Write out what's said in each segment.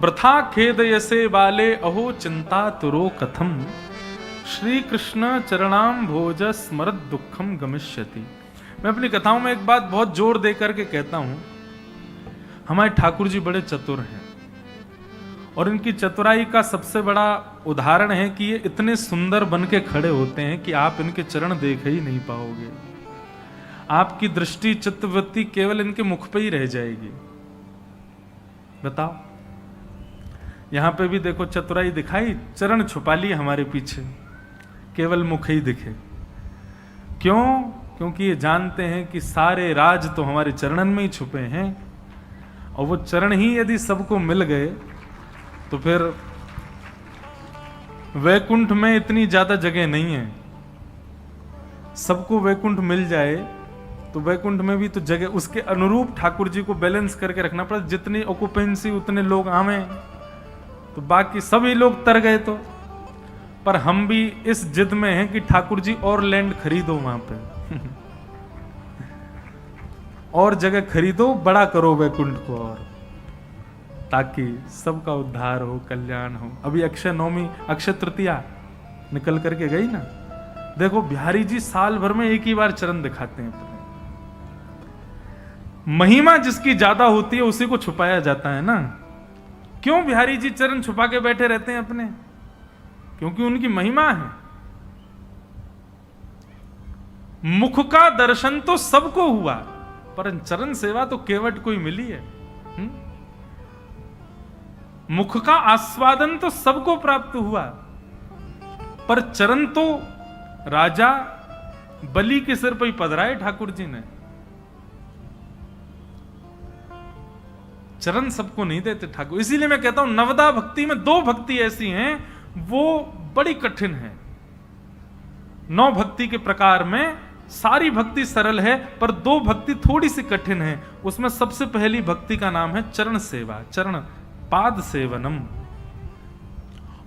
वृथा खेदयसे बाले अहो चिंता तुरो कथम श्री कृष्ण चरणाम भोज स्मरत दुखम गमिष्यति। मैं अपनी कथाओं में एक बात बहुत जोर दे करके कहता हूं, हमारे ठाकुर जी बड़े चतुर हैं और इनकी चतुराई का सबसे बड़ा उदाहरण है कि ये इतने सुंदर बन के खड़े होते हैं कि आप इनके चरण देख ही नहीं पाओगे। आपकी दृष्टि चित्तवृत्ति केवल इनके मुख पे ही रह जाएगी। बताओ, यहां पे भी देखो चतुराई दिखाई, चरण छुपा लिए हमारे पीछे, केवल मुख ही दिखे। क्यों? क्योंकि ये जानते हैं कि सारे राज तो हमारे चरणन में ही छुपे हैं और वो चरण ही यदि सबको मिल गए तो फिर वैकुंठ में इतनी ज्यादा जगह नहीं है। सबको वैकुंठ मिल जाए तो वैकुंठ में भी तो जगह उसके अनुरूप ठाकुर जी को बैलेंस करके रखना पड़ता। जितनी ऑक्यूपेंसी उतने लोग आवे तो बाकी सभी लोग तर गए तो। पर हम भी इस जिद में हैं कि ठाकुर जी और लैंड खरीदो वहां पे और जगह खरीदो, बड़ा करो वैकुंठ को, और ताकि सबका उद्धार हो, कल्याण हो। अभी अक्षय नवमी, अक्षय तृतीया निकल करके गई ना। देखो बिहारी जी साल भर में एक ही बार चरण दिखाते हैं। महिमा जिसकी ज्यादा होती है उसी को छुपाया जाता है ना। क्यों बिहारी जी चरण छुपा के बैठे रहते हैं अपने? क्योंकि उनकी महिमा है। मुख का दर्शन तो सबको हुआ, पर चरण सेवा तो केवट को ही मिली है। मुख का आस्वादन तो सबको प्राप्त हुआ, पर चरण तो राजा बलि के सिर पर ही पधराए ठाकुर जी ने। चरण सबको नहीं देते ठाकुर। इसीलिए मैं कहता हूं नवदा भक्ति में दो भक्ति ऐसी हैं वो बड़ी कठिन है। 9 भक्ति के प्रकार में सारी भक्ति सरल है, पर 2 भक्ति थोड़ी सी कठिन है। उसमें सबसे पहली भक्ति का नाम है चरण सेवा, चरण पाद सेवनम,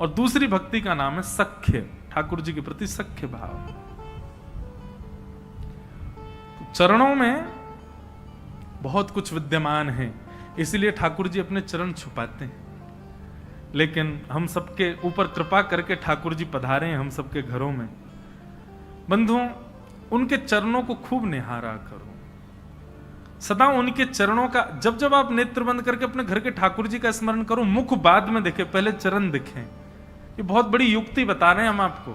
और दूसरी भक्ति का नाम है सख्य, ठाकुर जी के प्रति सख्य भाव। चरणों में बहुत कुछ विद्यमान है, इसलिए ठाकुर जी अपने चरण छुपाते हैं। लेकिन हम सबके ऊपर कृपा करके ठाकुर जी पधारे हैं हम सबके घरों में। बंधुओं, उनके चरणों को खूब निहारा करो, सदा उनके चरणों का। जब जब आप नेत्र बंद करके अपने घर के ठाकुर जी का स्मरण करो, मुख बाद में दिखे, पहले चरण दिखें। ये बहुत बड़ी युक्ति बता रहे हैं हम आपको।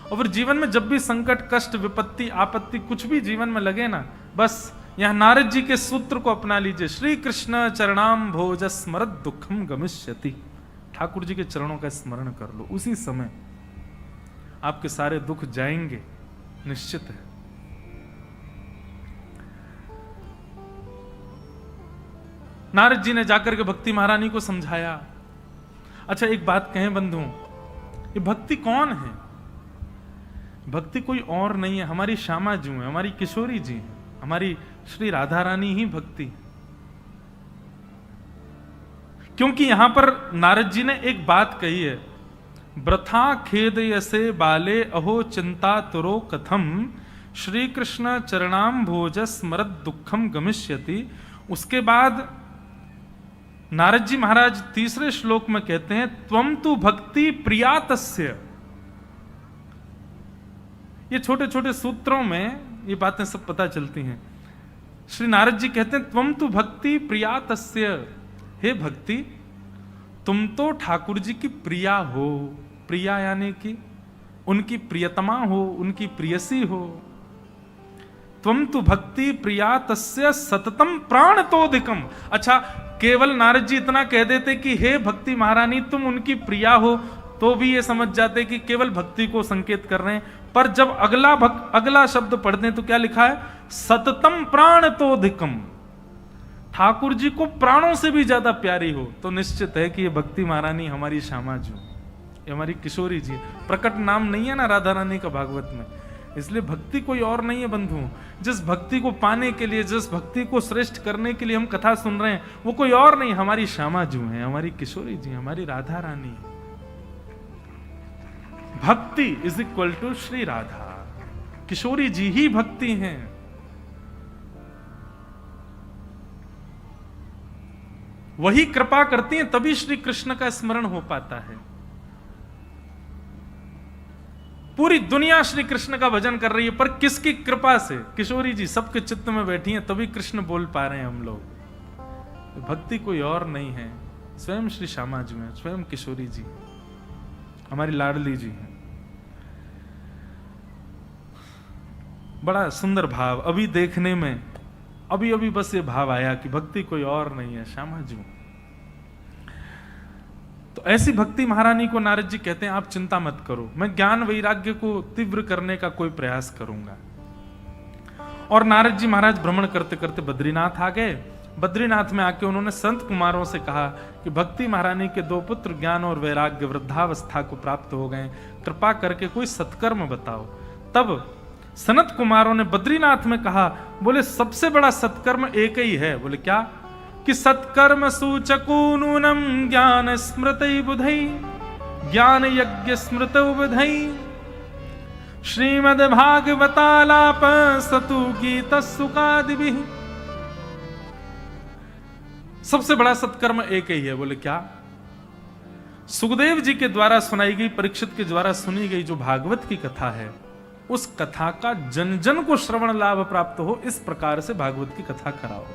और फिर जीवन में जब भी संकट, कष्ट, विपत्ति, आपत्ति कुछ भी जीवन में लगे ना, बस यहां नारद जी के सूत्र को अपना लीजिए, श्री कृष्ण चरणाम भोज स्मरत दुखम गमिष्यति। ठाकुर जी के चरणों का स्मरण कर लो, उसी समय आपके सारे दुख जाएंगे, निश्चित है। नारद जी ने जाकर के भक्ति महारानी को समझाया। अच्छा एक बात कहें बंधु, ये भक्ति कौन है? भक्ति कोई और नहीं है, हमारी श्यामा जी है, हमारी किशोरी जी है, हमारी श्री राधा रानी ही भक्ति। क्योंकि यहां पर नारद जी ने एक बात कही है, वृथा खेदयसे बाले अहो चिंता तुरो कथम श्री कृष्ण चरणाम भोज स्मरत दुखम गमिष्यति। उसके बाद नारद जी महाराज तीसरे श्लोक में कहते हैं, त्वम तु भक्ति प्रिया तस्य। ये छोटे छोटे सूत्रों में ये बातें सब पता चलती हैं। श्री नारद जी कहते हैं, त्वम तु भक्ति प्रिया तस्य। हे भक्ति, तुम तो ठाकुर जी की प्रिया हो। प्रिया यानी कि उनकी प्रियतमा हो, उनकी प्रियसी हो। त्वम तु भक्ति प्रिया तस्य सततम प्राण तोधिकम। अच्छा, केवल नारद जी इतना कह देते कि हे भक्ति महारानी तुम उनकी प्रिया हो, तो भी ये समझ जाते कि केवल भक्ति को संकेत कर रहे हैं। पर जब अगला शब्द पढ़ते हैं तो क्या लिखा है? सततम प्राण तोधिकम। ठाकुर जी को प्राणों से भी ज्यादा प्यारी हो, तो निश्चित है कि ये भक्ति महारानी हमारी श्यामा जी, ये हमारी किशोरी जी। प्रकट नाम नहीं है ना राधा रानी का भागवत में, इसलिए भक्ति कोई और नहीं है बंधुओं। जिस भक्ति को पाने के लिए, जिस भक्ति को श्रेष्ठ करने के लिए हम कथा सुन रहे हैं, वो कोई और नहीं, हमारी श्यामा जी है, हमारी किशोरी जी, हमारी राधा रानी। भक्ति is equal to Shri Radha. Kishori ji ही भक्ति हैं। वही कृपा करती हैं, तभी श्री कृष्ण का स्मरण हो पाता है। पूरी दुनिया श्री कृष्ण का भजन कर रही है, पर किसकी कृपा से? किशोरी जी सबके चित्त में बैठी हैं, तभी कृष्ण बोल पा रहे हैं हम लोग। भक्ति कोई और नहीं है, स्वयं श्री श्यामा जी हैं, स्वयं किशोरी जी, हमारी लाडली जी हैं। बड़ा सुंदर भाव अभी देखने में, अभी बस ये भाव आया कि भक्ति कोई और नहीं है, श्यामा जी। तो ऐसी भक्ति महारानी को नारद जी कहते हैं आप चिंता मत करो, मैं ज्ञान वैराग्य को तीव्र करने का कोई प्रयास करूंगा। और नारद जी महाराज भ्रमण करते करते बद्रीनाथ आ गए। बद्रीनाथ में आके उन्होंने संत कुमारों से कहा कि भक्ति महारानी के 2 पुत्र ज्ञान और वैराग्य वृद्धावस्था को प्राप्त हो गए, कृपा करके कोई सत्कर्म बताओ। तब सनत कुमारों ने बद्रीनाथ में कहा, बोले सबसे बड़ा सत्कर्म एक ही है। बोले क्या? कि सत्कर्म सूचको नूनम ज्ञान स्मृति बुधई ज्ञान यज्ञ स्मृत बुधई श्रीमद् भागवतालाप सतु गीत सुकादिभि। सबसे बड़ा सत्कर्म एक ही है। बोले क्या? सुखदेव जी के द्वारा सुनाई गई, परीक्षित के द्वारा सुनी गई जो भागवत की कथा है, उस कथा का जन जन को श्रवण लाभ प्राप्त हो, इस प्रकार से भागवत की कथा कराओ।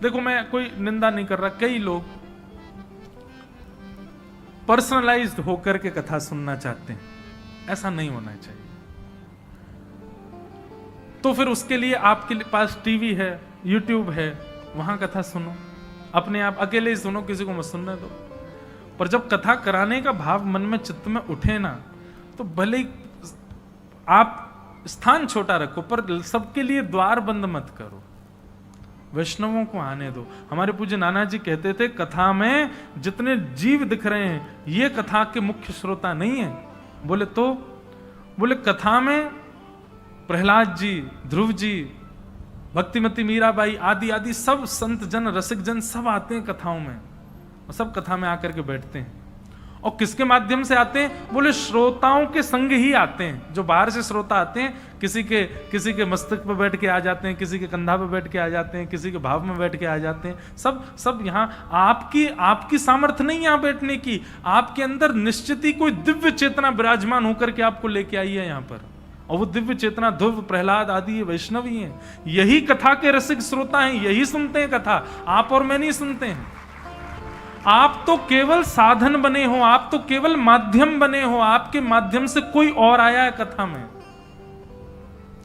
देखो मैं कोई निंदा नहीं कर रहा, कई लोग पर्सनलाइज्ड होकर के कथा सुनना चाहते हैं, ऐसा नहीं होना चाहिए। तो फिर उसके लिए आपके पास टीवी है, यूट्यूब है, वहां कथा सुनो, अपने आप अकेले ही सुनो, किसी को मत सुनने दो। पर जब कथा कराने का भाव मन में चित्त में उठे ना, तो भले ही आप स्थान छोटा रखो, पर सबके लिए द्वार बंद मत करो, वैष्णवों को आने दो। हमारे पूज्य नाना जी कहते थे, कथा में जितने जीव दिख रहे हैं ये कथा के मुख्य श्रोता नहीं है। बोले तो? बोले कथा में प्रहलाद जी, ध्रुव जी, भक्तिमती मीराबाई आदि आदि सब संत जन, रसिक जन सब आते हैं कथाओं में, और सब कथा में आकर के बैठते हैं। और किसके माध्यम से आते हैं? बोले श्रोताओं के संग ही आते हैं। जो बाहर से श्रोता आते हैं, किसी के मस्तक पर बैठ के आ जाते हैं, किसी के कंधा पर बैठ के आ जाते हैं, किसी के भाव में बैठ के आ जाते हैं, सब यहाँ आपकी सामर्थ्य नहीं यहाँ बैठने की, आपके अंदर निश्चित ही कोई दिव्य चेतना विराजमान होकर के आपको लेके आई है यहाँ पर। और वो दिव्य चेतना ध्रुव, प्रहलाद आदि वैष्णव ही हैं, यही कथा के रसिक श्रोता हैं, यही सुनते हैं कथा, आप और मैं नहीं सुनते हैं। आप तो केवल साधन बने हो, आप तो केवल माध्यम बने हो, आपके माध्यम से कोई और आया है कथा में।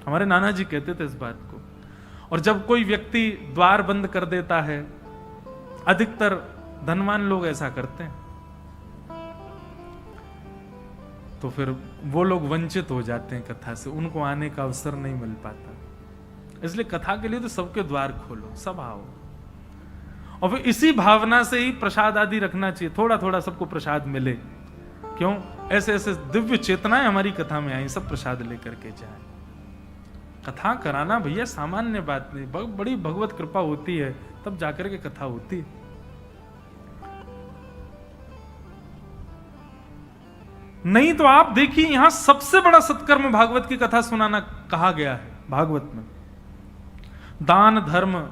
हमारे नाना जी कहते थे इस बात को। और जब कोई व्यक्ति द्वार बंद कर देता है, अधिकतर धनवान लोग ऐसा करते हैं, तो फिर वो लोग वंचित हो जाते हैं कथा से, उनको आने का अवसर नहीं मिल पाता। इसलिए कथा के लिए तो सबके द्वार खोलो, सब आओ। और फिर इसी भावना से ही प्रसाद आदि रखना चाहिए, थोड़ा थोड़ा सबको प्रसाद मिले। क्यों? ऐसे ऐसे दिव्य चेतनाएं हमारी कथा में आई, सब प्रसाद लेकर के जाए। कथा कराना भैया सामान्य बात नहीं, बड़ी भगवत कृपा होती है, तब जाकर के कथा होती है। नहीं तो आप देखिए, यहां सबसे बड़ा सत्कर्म भागवत की कथा सुनाना कहा गया है। भागवत में दान, धर्म,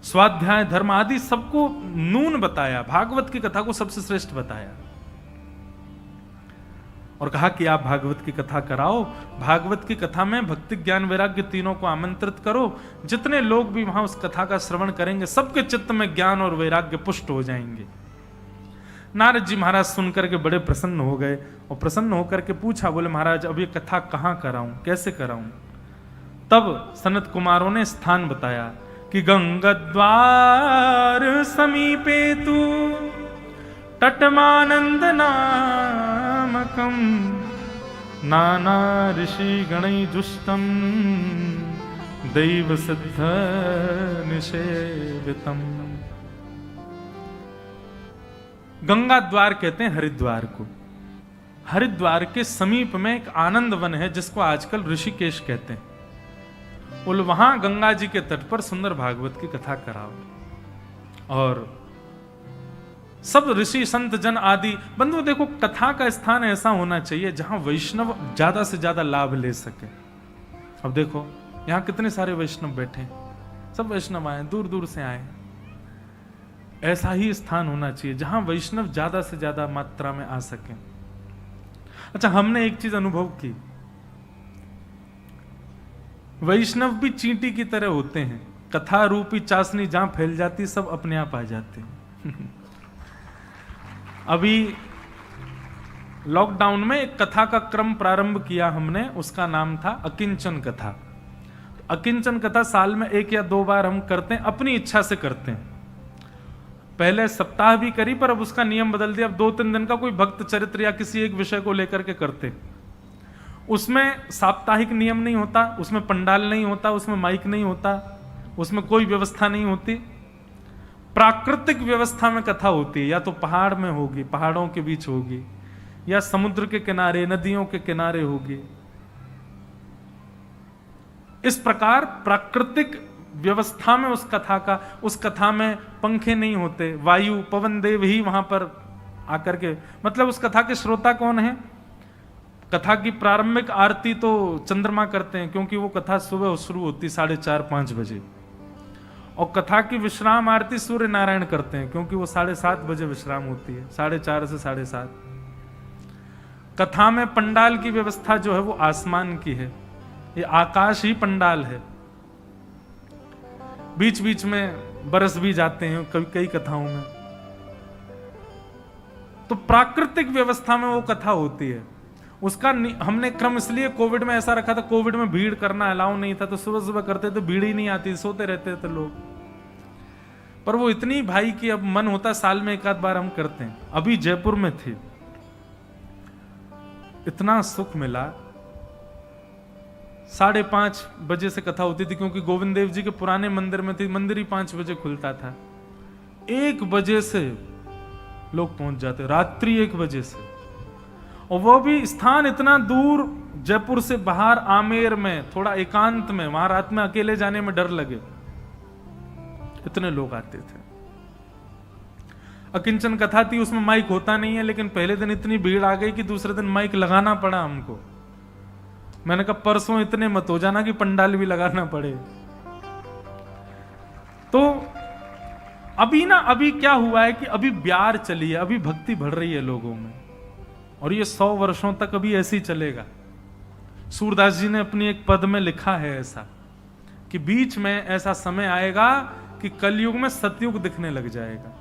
स्वाध्याय धर्म आदि सबको नून बताया, भागवत की कथा को सबसे श्रेष्ठ बताया, और कहा कि आप भागवत की कथा कराओ। भागवत की कथा में भक्ति, ज्ञान, वैराग्य तीनों को आमंत्रित करो। जितने लोग भी वहां उस कथा का श्रवण करेंगे, सबके चित्त में ज्ञान और वैराग्य पुष्ट हो जाएंगे। नारद जी महाराज सुनकर के बड़े प्रसन्न हो गए, और प्रसन्न होकर के पूछा, बोले महाराज अब ये कथा कहां कराऊं, कैसे कराऊं? तब सनत कुमारों ने स्थान बताया कि गंगाद्वार समीपे तु तटमानंद नामकम नाना ऋषि गणै जुष्टम दैव सिद्ध निषेवितम। गंगा द्वार कहते हैं हरिद्वार को। हरिद्वार के समीप में एक आनंद वन है, जिसको आजकल ऋषिकेश कहते हैं। बोलो वहां गंगा जी के तट पर सुंदर भागवत की कथा कराओ, और सब ऋषि संत जन आदि। बंधु देखो, कथा का स्थान ऐसा होना चाहिए जहां वैष्णव ज्यादा से ज्यादा लाभ ले सके। अब देखो यहां कितने सारे वैष्णव बैठे, सब वैष्णव आए, दूर दूर से आए। ऐसा ही स्थान होना चाहिए जहां वैष्णव ज्यादा से ज्यादा मात्रा में आ सके। अच्छा, हमने एक चीज अनुभव की, वैष्णव भी चींटी की तरह होते हैं। कथा रूपी चाशनी जहां फैल जाती सब अपने आप आ जाते हैं। अभी लॉकडाउन में एक कथा का क्रम प्रारंभ किया हमने, उसका नाम था अकिंचन कथा। अकिंचन कथा साल में 1 या 2 बार हम करते हैं, अपनी इच्छा से करते हैं। पहले सप्ताह भी करी, पर अब उसका नियम बदल दिया, अब 2-3 दिन का कोई भक्त चरित्र या किसी एक विषय को लेकर के करते। उसमें साप्ताहिक नियम नहीं होता, उसमें पंडाल नहीं होता, उसमें माइक नहीं होता, उसमें कोई व्यवस्था नहीं होती। प्राकृतिक व्यवस्था में कथा होती है, या तो पहाड़ में होगी, पहाड़ों के बीच होगी, या समुद्र के किनारे, नदियों के किनारे होगी। इस प्रकार प्राकृतिक व्यवस्था में उस कथा में पंखे नहीं होते, वायु पवन देव ही वहां पर आकर के, मतलब उस कथा के श्रोता कौन है? कथा की प्रारंभिक आरती तो चंद्रमा करते हैं, क्योंकि वो कथा सुबह शुरू होती 4:30-5 बजे, और कथा की विश्राम आरती सूर्य नारायण करते हैं, क्योंकि वो 7:30 बजे विश्राम होती है, 4:30 से 7:30। कथा में पंडाल की व्यवस्था जो है वो आसमान की है, ये आकाश ही पंडाल है। बीच बीच में बरस भी जाते हैं कई कथाओं में। तो प्राकृतिक व्यवस्था में वो कथा होती है। उसका हमने क्रम इसलिए कोविड में ऐसा रखा था, कोविड में भीड़ करना अलाउ नहीं था, तो सुबह सुबह करते तो भीड़ ही नहीं आती, सोते रहते थे लोग। पर वो इतनी भाई कि अब मन होता साल में 1 आध बार हम करते हैं। अभी जयपुर में थे, इतना सुख मिला। 5:30 बजे से कथा होती थी, क्योंकि गोविंद देव जी के पुराने मंदिर में थी, मंदिर ही 5 बजे खुलता था। 1 बजे से लोग पहुंच जाते, रात्रि 1 बजे से, और वो भी स्थान इतना दूर, जयपुर से बाहर आमेर में, थोड़ा एकांत में, वहां रात में अकेले जाने में डर लगे, इतने लोग आते थे। अकिंचन कथा थी, उसमें माइक होता नहीं है, लेकिन पहले दिन इतनी भीड़ आ गई कि दूसरे दिन माइक लगाना पड़ा हमको। मैंने कहा परसों इतने मत हो जाना कि पंडाल भी लगाना पड़े। तो अभी क्या हुआ है कि अभी ब्यार चली है, अभी भक्ति बढ़ रही है लोगों में, और ये 100 वर्षों तक अभी ऐसे ही चलेगा। सूरदास जी ने अपनी एक पद में लिखा है ऐसा, कि बीच में ऐसा समय आएगा कि कलयुग में सतयुग दिखने लग जाएगा,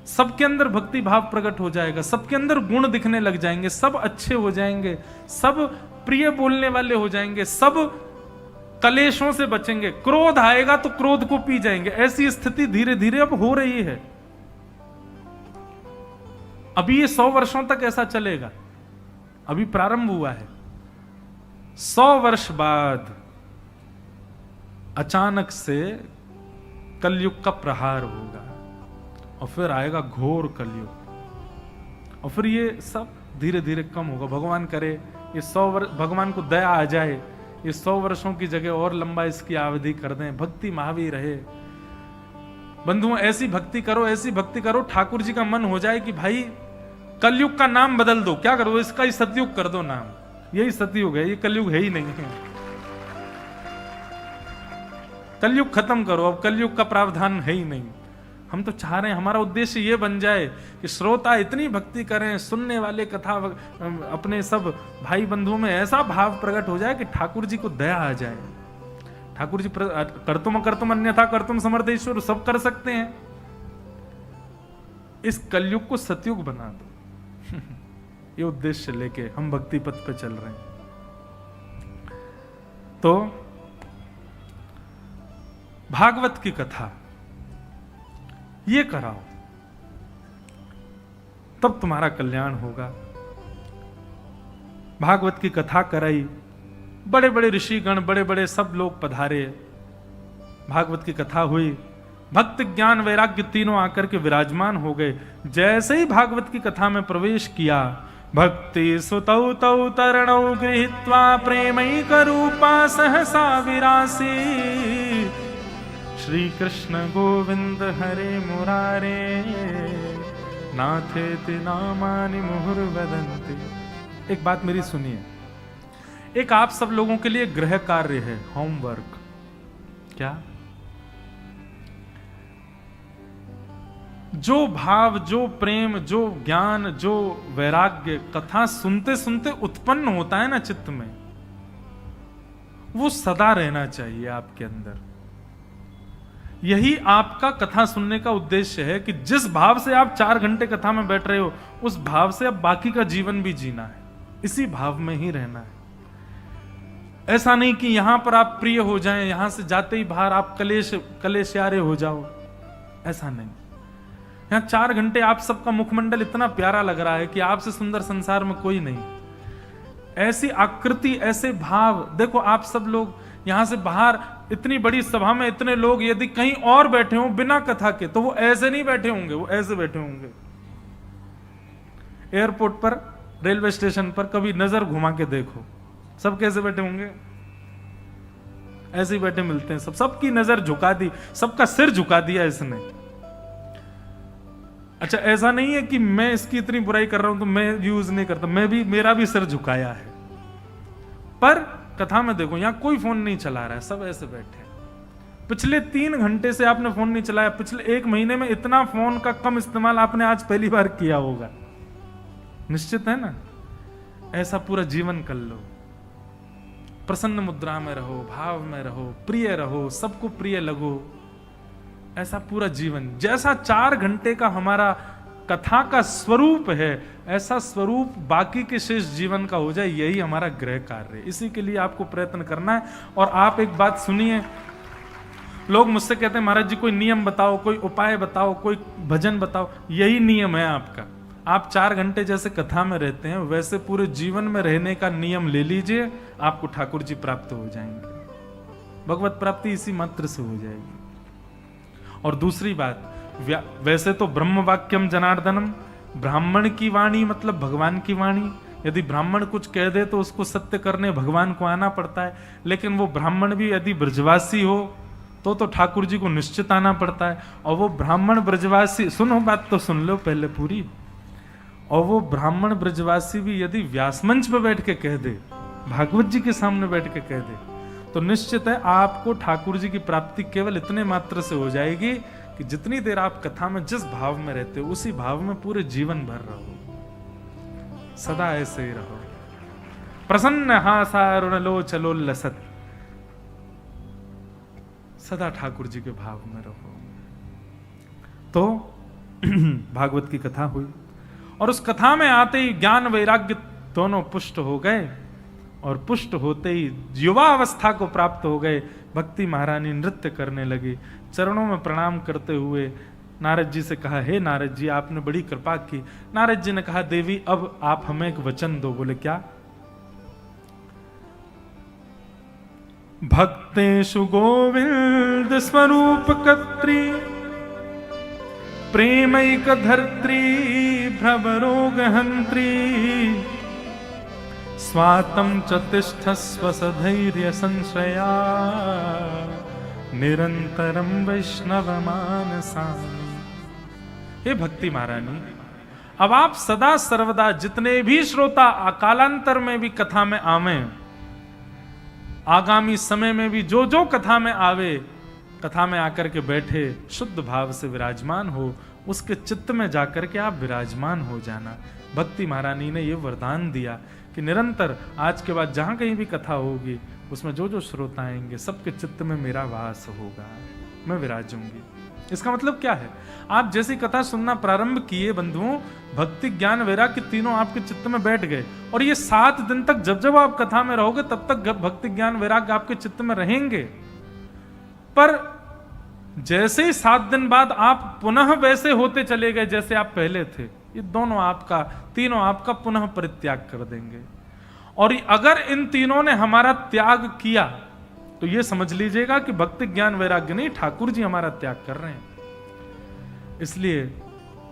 सबके अंदर भक्ति भाव प्रकट हो जाएगा, सबके अंदर गुण दिखने लग जाएंगे, सब अच्छे हो जाएंगे, सब प्रिय बोलने वाले हो जाएंगे, सब कलेशों से बचेंगे। क्रोध आएगा तो क्रोध को पी जाएंगे। ऐसी स्थिति धीरे धीरे अब हो रही है। अभी ये 100 वर्षों तक ऐसा चलेगा, अभी प्रारंभ हुआ है। 100 वर्ष बाद अचानक से कलयुग का प्रहार होगा, और फिर आएगा घोर कलयुग, और फिर ये सब धीरे धीरे कम होगा। भगवान करे ये 100 वर्ष, भगवान को दया आ जाए, ये 100 वर्षों की जगह और लंबा इसकी अवधि कर दें, भक्ति महावी रहे। बंधुओं, ऐसी भक्ति करो, ठाकुर जी का मन हो जाए कि भाई कलयुग का नाम बदल दो, क्या करो, इसका ही सतयुग कर दो नाम, यही सतयुग है, ये कलयुग है ही नहीं है। कलयुग खत्म करो, अब कलयुग का प्रावधान है ही नहीं। हम तो चाह रहे हैं, हमारा उद्देश्य ये बन जाए कि श्रोता इतनी भक्ति करें, सुनने वाले कथा अपने सब भाई बंधुओं में ऐसा भाव प्रकट हो जाए कि ठाकुर जी को दया आ जाए। ठाकुर जी कर्तुम अन्यथा कर्तुम समर्थ ईश्वर, सब कर सकते हैं। इस कलयुग को सतयुग बना दो। ये उद्देश्य लेके हम भक्ति पथ पे चल रहे हैं। तो भागवत की कथा ये कराओ, तब तुम्हारा कल्याण होगा। भागवत की कथा कराई, बड़े बड़े ऋषिगण, बड़े बड़े सब लोग पधारे, भागवत की कथा हुई, भक्त ज्ञान वैराग्य तीनों आकर के विराजमान हो गए। जैसे ही भागवत की कथा में प्रवेश किया, भक्ति सुतौ तौ तरणौ गृहीत्वा प्रेमैक रूपा सहसा विरासी, श्री कृष्ण गोविंद हरे मुरारे, नाथेति नामानि मुहुर्वदन्ति। एक बात मेरी सुनिए, एक आप सब लोगों के लिए गृह कार्य है, होमवर्क। क्या? जो भाव, जो प्रेम, जो ज्ञान, जो वैराग्य कथा सुनते सुनते उत्पन्न होता है ना चित्त में, वो सदा रहना चाहिए आपके अंदर। यही आपका कथा सुनने का उद्देश्य है कि जिस भाव से आप 4 घंटे कथा में बैठ रहे हो, उस भाव से अब बाकी का जीवन भी जीना है, इसी भाव में ही रहना है। ऐसा नहीं कि यहां पर आप प्रिय हो जाएं, यहां से जाते ही बाहर आप कलेशियारे हो जाओ, ऐसा नहीं। यहां 4 घंटे आप सबका मुखमंडल इतना प्यारा लग रहा है कि आपसे सुंदर संसार में कोई नहीं। ऐसी आकृति, ऐसे भाव, देखो आप सब लोग यहां से बाहर इतनी बड़ी सभा में इतने लोग यदि कहीं और बैठे हों बिना कथा के, तो वो ऐसे नहीं बैठे होंगे, वो ऐसे बैठे होंगे। एयरपोर्ट पर, रेलवे स्टेशन पर कभी नजर घुमा के देखो, सब कैसे बैठे होंगे? ऐसे ही बैठे मिलते हैं सब, सबकी नजर झुका दी, सबका सिर झुका दिया इसने। अच्छा, ऐसा नहीं है कि मैं इसकी इतनी बुराई कर रहा हूं तो मैं यूज नहीं करता, मैं भी, मेरा भी सिर झुकाया है। पर कथा में देखो यहां कोई फोन नहीं चला रहा है, सब ऐसे बैठे हैं। पिछले 3 घंटे से आपने फोन नहीं चलाया, पिछले 1 महीने में इतना फोन का कम इस्तेमाल आपने आज पहली बार किया होगा, निश्चित है ना? ऐसा पूरा जीवन कर लो, प्रसन्न मुद्रा में रहो, भाव में रहो, प्रिय रहो, सबको प्रिय लगो, ऐसा पूरा जीवन। जैसा 4 घंटे का हमारा कथा का स्वरूप है, ऐसा स्वरूप बाकी के शेष जीवन का हो जाए, यही हमारा गृह कार्य है। इसी के लिए आपको प्रयत्न करना है। और आप एक बात सुनिए, लोग मुझसे कहते हैं महाराज जी कोई नियम बताओ, कोई उपाय बताओ, कोई भजन बताओ। यही नियम है आपका। आप 4 घंटे जैसे कथा में रहते हैं, वैसे पूरे जीवन में रहने का नियम ले लीजिए, आपको ठाकुर जी प्राप्त हो जाएंगे। भगवत प्राप्ति इसी मात्र से हो जाएगी। और दूसरी बात, वैसे तो ब्रह्म वाक्यम जनार्दनम, ब्राह्मण की वाणी मतलब भगवान की वाणी। यदि ब्राह्मण कुछ कह दे तो उसको सत्य करने भगवान को आना पड़ता है, लेकिन वो ब्राह्मण भी यदि ब्रजवासी हो तो ठाकुर जी को निश्चित आना पड़ता है। और वो ब्राह्मण ब्रजवासी, सुनो बात तो सुन लो पहले पूरी, और वो ब्राह्मण ब्रजवासी भी यदि व्यासमंच पे बैठ के कह दे, भागवत जी के सामने बैठ के कह दे, तो निश्चित है आपको ठाकुर जी की प्राप्ति केवल इतने मात्र से हो जाएगी कि जितनी देर आप कथा में जिस भाव में रहते हो, उसी भाव में पूरे जीवन भर रहो, सदा ऐसे ही रहो। प्रसन्न हासारुण लोचलो लसत, सदा ठाकुर जी के भाव में रहो। तो भागवत की कथा हुई, और उस कथा में आते ही ज्ञान वैराग्य दोनों पुष्ट हो गए, और पुष्ट होते ही युवा अवस्था को प्राप्त हो गए। भक्ति महारानी नृत्य करने लगी, चरणों में प्रणाम करते हुए नारद जी से कहा, हे नारद जी आपने बड़ी कृपा की। नारद जी ने कहा, देवी अब आप हमें एक वचन दो। बोले क्या? भक्तेषु गोविंद स्वरूप कत्री, प्रेमैक धर्त्री, भवरोग हंत्री, स्वातम च तिष्ठस्व सधैर्य संश्रया, निरंतरम वैष्णव मानसा। हे भक्ति महारानी, अब आप सदा सर्वदा जितने भी श्रोता कालांतर में भी कथा में आवे, आगामी समय में भी जो जो कथा में आवे, कथा में आकर के बैठे शुद्ध भाव से विराजमान हो, उसके चित्त में जाकर के आप विराजमान हो जाना। भक्ति महारानी ने यह वरदान दिया कि निरंतर आज के बाद जहां कहीं भी कथा होगी, उसमें जो जो श्रोता आएंगे सबके चित्त में मेरा वास होगा, मैं विराजूंगी। इसका मतलब क्या है? आप जैसी कथा सुनना प्रारंभ किए बंधुओं, भक्ति ज्ञान वैराग्य तीनों आपके चित्त में बैठ गए, और ये 7 दिन तक जब जब आप कथा में रहोगे तब तक भक्ति ज्ञान वैराग्य आपके चित्त में रहेंगे। पर जैसे ही 7 दिन बाद आप पुनः वैसे होते चले गए जैसे आप पहले थे, ये दोनों आपका, तीनों आपका पुनः परित्याग कर देंगे। और अगर इन तीनों ने हमारा त्याग किया तो ये समझ लीजिएगा कि भक्ति ज्ञान वैराग्य नहीं, ठाकुर जी हमारा त्याग कर रहे हैं। इसलिए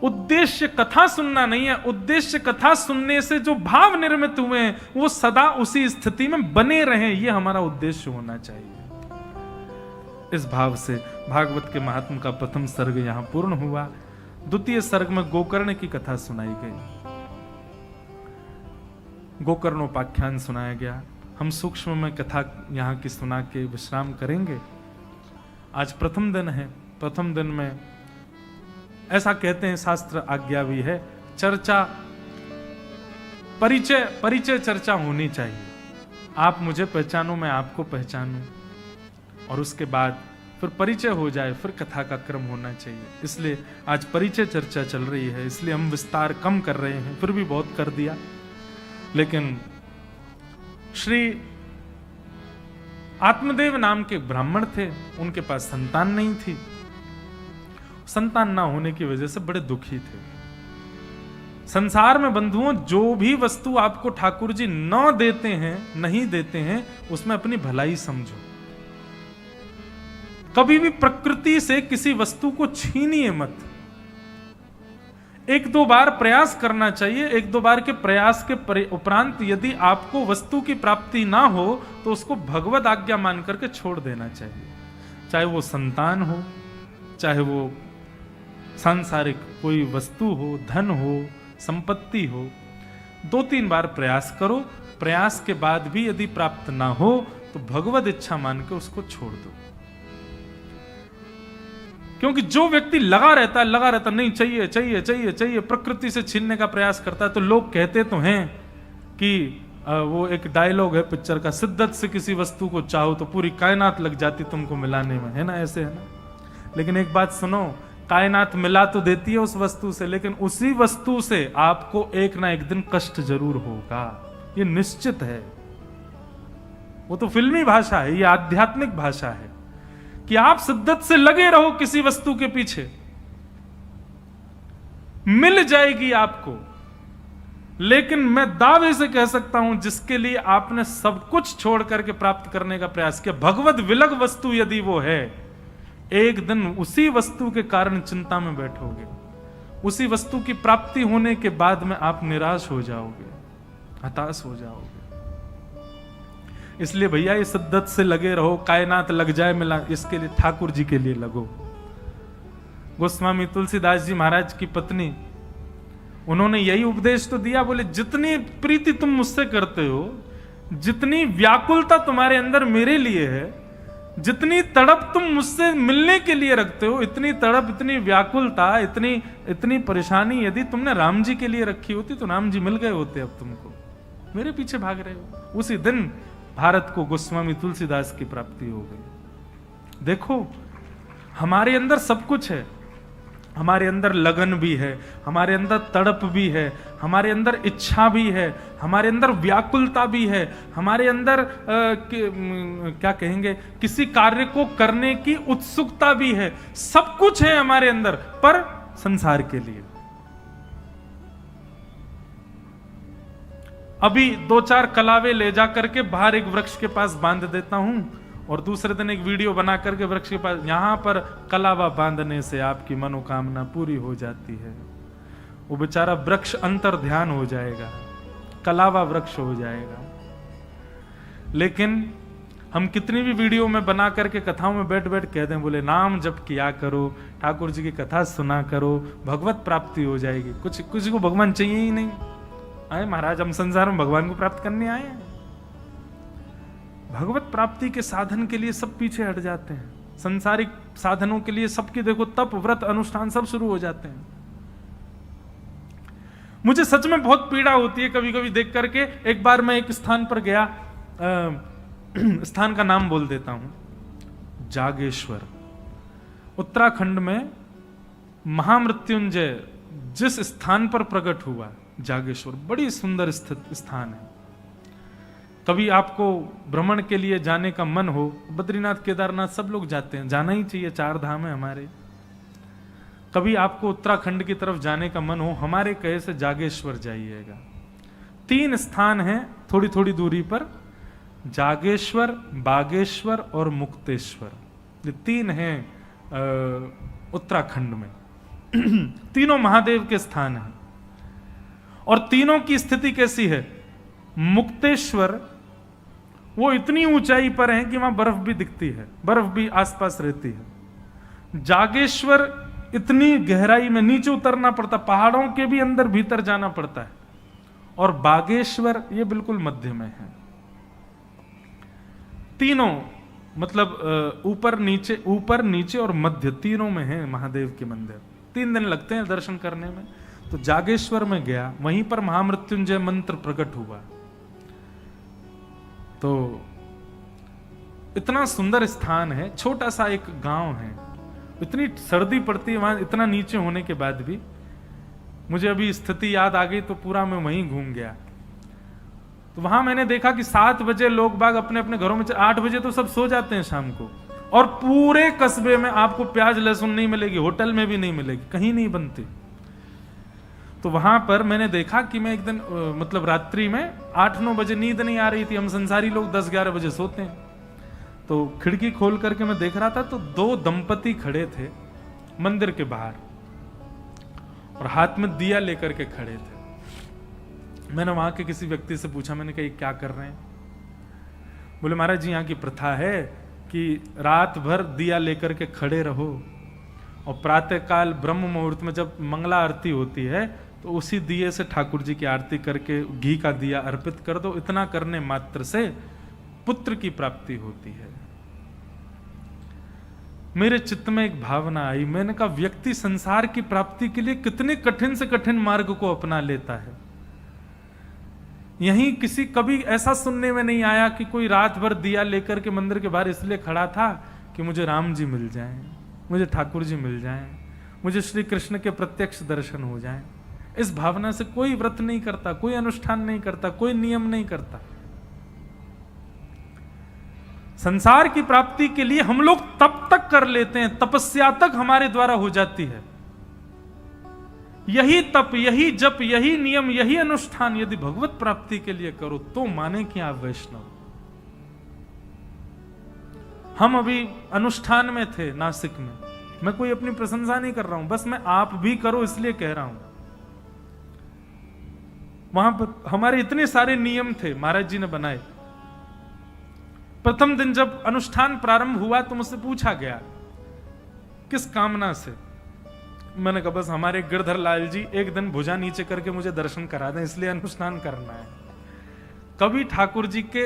उद्देश्य कथा सुनना नहीं है, उद्देश्य कथा सुनने से जो भाव निर्मित हुए हैं वो सदा उसी स्थिति में बने रहें, ये हमारा उद्देश्य होना चाहिए। इस भाव से भागवत के महात्म का प्रथम सर्ग यहां पूर्ण हुआ। द्वितीय सर्ग में गोकर्ण की कथा सुनाई गई, गोकर्णोपाख्यान सुनाया गया। हम सूक्ष्म में कथा यहां की सुना के विश्राम करेंगे। आज प्रथम दिन है, प्रथम दिन में ऐसा कहते हैं, शास्त्र आज्ञा भी है। चर्चा, परिचय चर्चा होनी चाहिए। आप मुझे पहचानो, मैं आपको पहचानूं, और उसके बाद फिर परिचय हो जाए, फिर कथा का क्रम होना चाहिए। इसलिए आज परिचय चर्चा चल रही है, इसलिए हम विस्तार कम कर रहे हैं, फिर भी बहुत कर दिया। लेकिन श्री आत्मदेव नाम के ब्राह्मण थे, उनके पास संतान नहीं थी। संतान ना होने की वजह से बड़े दुखी थे। संसार में बंधुओं, जो भी वस्तु आपको ठाकुर जी न देते हैं, नहीं देते हैं, उसमें अपनी भलाई समझो। कभी भी प्रकृति से किसी वस्तु को छीनिए मत। एक दो बार प्रयास करना चाहिए। एक दो बार के प्रयास के उपरांत यदि आपको वस्तु की प्राप्ति ना हो तो उसको भगवत आज्ञा मान करके छोड़ देना चाहिए। चाहे वो संतान हो, चाहे वो सांसारिक कोई वस्तु हो, धन हो, संपत्ति हो। 2-3 बार प्रयास करो। प्रयास के बाद भी यदि प्राप्त ना हो तो भगवत इच्छा मान के उसको छोड़ दो। क्योंकि जो व्यक्ति लगा रहता नहीं, चाहिए चाहिए चाहिए चाहिए, प्रकृति से छीनने का प्रयास करता है, तो लोग कहते तो हैं कि वो एक डायलॉग है पिक्चर का, शिद्दत से किसी वस्तु को चाहो तो पूरी कायनात लग जाती तुमको मिलाने में, है ना, ऐसे है ना। लेकिन एक बात सुनो, कायनात मिला तो देती है उस वस्तु से, लेकिन उसी वस्तु से आपको एक ना एक दिन कष्ट जरूर होगा, ये निश्चित है। वो तो फिल्मी भाषा है, ये आध्यात्मिक भाषा है कि आप शिद्दत से लगे रहो किसी वस्तु के पीछे, मिल जाएगी आपको। लेकिन मैं दावे से कह सकता हूं, जिसके लिए आपने सब कुछ छोड़ करके प्राप्त करने का प्रयास किया, भगवत विलग वस्तु यदि वो है, एक दिन उसी वस्तु के कारण चिंता में बैठोगे। उसी वस्तु की प्राप्ति होने के बाद में आप निराश हो जाओगे, हताश हो जाओगे। इसलिए भैया ये शिद्दत से लगे रहो, कायनात लग जाए मिला, इसके लिए ठाकुर जी के लिए लगो। गोस्वामी तुलसीदास जी महाराज की पत्नी, उन्होंने यही उपदेश तो दिया, बोले जितनी प्रीति तुम मुझसे करते हो, जितनी व्याकुलता तुम्हारे अंदर मेरे लिए है, जितनी तड़प तुम मुझसे मिलने के लिए रखते हो, इतनी तड़प, इतनी व्याकुलता, इतनी परेशानी यदि तुमने राम जी के लिए रखी होती तो राम जी मिल गए होते। अब तुमको मेरे पीछे भाग रहे हो। उसी दिन भारत को गोस्वामी तुलसीदास की प्राप्ति हो गई। देखो, हमारे अंदर सब कुछ है। हमारे अंदर लगन भी है, हमारे अंदर तड़प भी है, हमारे अंदर इच्छा भी है, हमारे अंदर व्याकुलता भी है, हमारे अंदर क्या कहेंगे, किसी कार्य को करने की उत्सुकता भी है। सब कुछ है हमारे अंदर, पर संसार के लिए। अभी 2-4 कलावे ले जा करके बाहर एक वृक्ष के पास बांध देता हूं, और दूसरे दिन एक वीडियो बना करके वृक्ष के पास, यहां पर कलावा बांधने से आपकी मनोकामना पूरी हो जाती है। वो बेचारा वृक्ष अंतर ध्यान हो जाएगा, कलावा वृक्ष हो जाएगा। लेकिन हम कितनी भी वीडियो में बना करके कथाओं में बैठ बैठ कहते हैं, बोले नाम जप किया करो, ठाकुर जी की कथा सुना करो, भगवत प्राप्ति हो जाएगी। कुछ को भगवान चाहिए ही नहीं। आए महाराज, हम संसार में भगवान को प्राप्त करने आए हैं। भगवत प्राप्ति के साधन के लिए सब पीछे हट जाते हैं। संसारिक साधनों के लिए सबके देखो तप, व्रत, अनुष्ठान सब शुरू हो जाते हैं। मुझे सच में बहुत पीड़ा होती है कभी कभी देख करके। एक बार मैं एक स्थान पर गया, स्थान का नाम बोल देता हूं, जागेश्वर, उत्तराखंड में महामृत्युंजय जिस स्थान पर प्रकट हुआ, जागेश्वर बड़ी सुंदर स्थित स्थान है। कभी आपको भ्रमण के लिए जाने का मन हो, बद्रीनाथ, केदारनाथ सब लोग जाते हैं, जाना ही चाहिए, 4 धाम है हमारे। कभी आपको उत्तराखंड की तरफ जाने का मन हो, हमारे कहे से जागेश्वर जाइएगा। 3 स्थान हैं थोड़ी थोड़ी दूरी पर, जागेश्वर, बागेश्वर और मुक्तेश्वर। ये 3 हैं उत्तराखंड में। तीनों महादेव के स्थान हैं, और तीनों की स्थिति कैसी है? मुक्तेश्वर वो इतनी ऊंचाई पर है कि वहां बर्फ भी दिखती है, बर्फ भी आसपास रहती है। जागेश्वर इतनी गहराई में नीचे उतरना पड़ता, पहाड़ों के भी अंदर भीतर जाना पड़ता है। और बागेश्वर ये बिल्कुल मध्य में है। तीनों मतलब ऊपर नीचे और मध्य, तीनों में है महादेव के मंदिर। 3 दिन लगते हैं दर्शन करने में। तो जागेश्वर में गया, वहीं पर महामृत्युंजय मंत्र प्रकट हुआ। तो इतना सुंदर स्थान है, छोटा सा एक गांव है, इतनी सर्दी पड़ती है वहां, इतना नीचे होने के बाद भी। मुझे अभी स्थिति याद आ गई तो पूरा मैं वहीं घूम गया। तो वहां मैंने देखा कि 7 बजे लोग बाग अपने अपने घरों में, 8 बजे तो सब सो जाते हैं शाम को, और पूरे कस्बे में आपको प्याज लहसुन नहीं मिलेगी, होटल में भी नहीं मिलेगी, कहीं नहीं बनती। तो वहां पर मैंने देखा कि मैं एक दिन मतलब रात्रि में 8-9 बजे नींद नहीं आ रही थी, हम संसारी लोग 10-11 बजे सोते हैं। तो खिड़की खोल करके मैं देख रहा था तो 2 दंपति खड़े थे मंदिर के बाहर और हाथ में दिया लेकर के खड़े थे। मैंने वहां के किसी व्यक्ति से पूछा, मैंने कहा ये क्या कर रहे हैं? बोले महाराज जी यहाँ की प्रथा है कि रात भर दिया लेकर के खड़े रहो और प्रातः काल ब्रह्म मुहूर्त में जब मंगला आरती होती है तो उसी दिए से ठाकुर जी की आरती करके घी का दिया अर्पित कर दो। इतना करने मात्र से पुत्र की प्राप्ति होती है। मेरे चित्त में एक भावना आई, मैंने कहा व्यक्ति संसार की प्राप्ति के लिए कितने कठिन से कठिन मार्ग को अपना लेता है। यहीं किसी कभी ऐसा सुनने में नहीं आया कि कोई रात भर दिया लेकर के मंदिर के बाहर इसलिए खड़ा था कि मुझे राम जी मिल जाएं, मुझे ठाकुर जी मिल जाएं, मुझे श्री कृष्ण के प्रत्यक्ष दर्शन हो जाएं। इस भावना से कोई व्रत नहीं करता, कोई अनुष्ठान नहीं करता, कोई नियम नहीं करता। संसार की प्राप्ति के लिए हम लोग तप तक कर लेते हैं, तपस्या तक हमारे द्वारा हो जाती है। यही तप, यही जप, यही नियम, यही अनुष्ठान यदि भगवत प्राप्ति के लिए करो तो माने कि आप वैष्णव। हम अभी अनुष्ठान में थे नासिक में, मैं कोई अपनी प्रशंसा नहीं कर रहा हूं, बस मैं आप भी करो इसलिए कह रहा हूं। वहां पर हमारे इतने सारे नियम थे महाराज जी ने बनाए। प्रथम दिन जब अनुष्ठान प्रारंभ हुआ तो मुझसे पूछा गया किस कामना से। मैंने कहा बस हमारे गिरधर लाल जी एक दिन भुजा नीचे करके मुझे दर्शन करा दें, इसलिए अनुष्ठान करना है। कभी ठाकुर जी के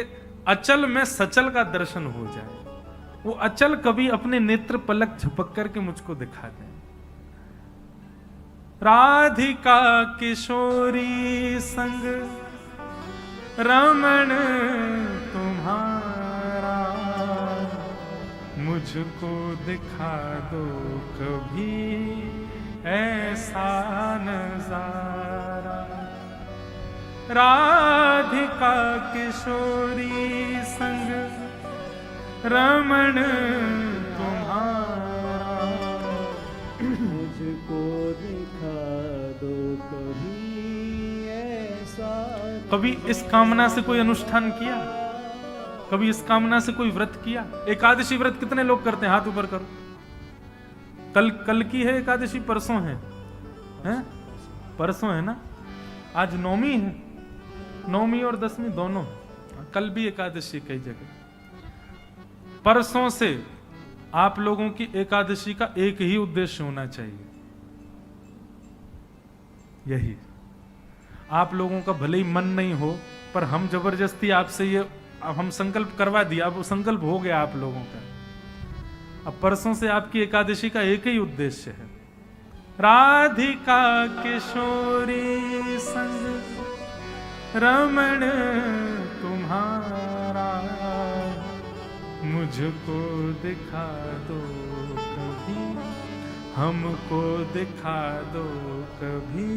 अचल में सचल का दर्शन हो जाए, वो अचल कभी अपने नेत्र पलक झपक करके मुझको दिखा दें। राधिका किशोरी संग रमण तुम्हारा, मुझको दिखा दो कभी ऐसा नजारा। राधिका किशोरी संग रमण तुम्हारा, मुझको दिखा दो कभी ऐसा। कभी इस कामना से कोई अनुष्ठान किया? कभी इस कामना से कोई व्रत किया? एकादशी व्रत कितने लोग करते हैं? हाथ ऊपर करो। कल की है एकादशी, परसों है, हैं? परसों है ना, आज नौमी है, नौमी और 10वीं दोनों, कल भी एकादशी कई जगह। परसों से आप लोगों की एकादशी का एक ही उद्देश्य होना चाहिए, यही। आप लोगों का भले ही मन नहीं हो, पर हम जबरदस्ती आपसे ये हम संकल्प करवा दिया, अब संकल्प हो गया आप लोगों का। अब परसों से आपकी एकादशी का एक ही उद्देश्य है, राधिका किशोरी संग रमण तुम्हारा, मुझको दिखा दो कभी, हमको दिखा दो कभी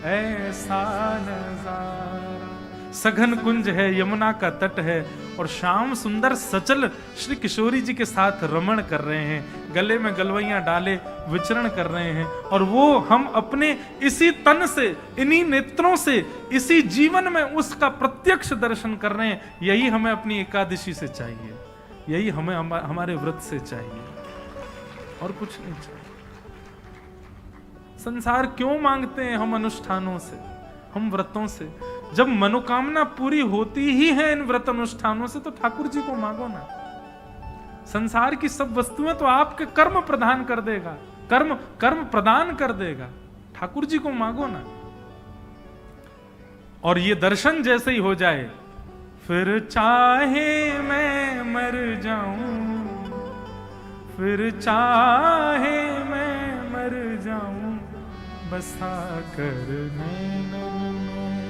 ऐसा नजारा। सघन कुंज है, यमुना का तट है और श्याम सुंदर सचल श्री किशोरी जी के साथ रमण कर रहे हैं, गले में गलवैयां डाले विचरण कर रहे हैं। और वो हम अपने इसी तन से, इन्हीं नेत्रों से, इसी जीवन में उसका प्रत्यक्ष दर्शन कर रहे हैं। यही हमें अपनी एकादशी से चाहिए, यही हमें हमारे व्रत से चाहिए, और कुछ नहीं चाहिए। संसार क्यों मांगते हैं हम अनुष्ठानों से, हम व्रतों से? जब मनोकामना पूरी होती ही है इन व्रत अनुष्ठानों से तो ठाकुर जी को मांगो ना। संसार की सब वस्तुएं तो आपके कर्म प्रदान कर देगा, कर्म प्रदान कर देगा, ठाकुर जी को मांगो ना। और ये दर्शन जैसे ही हो जाए, फिर चाहे मैं मर जाऊं, फिर चाहे मैं मर जाऊं, बसा कर नैनन में,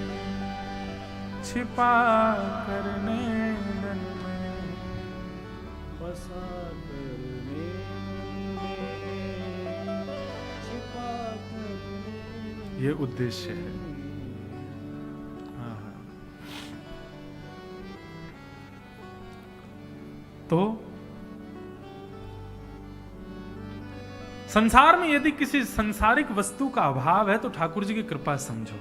छिपा कर नैनन में, बसा कर नैनन में, छिपा कर। ये उद्देश्य है। तो संसार में यदि किसी संसारिक वस्तु का अभाव है तो ठाकुर जी की कृपा समझो।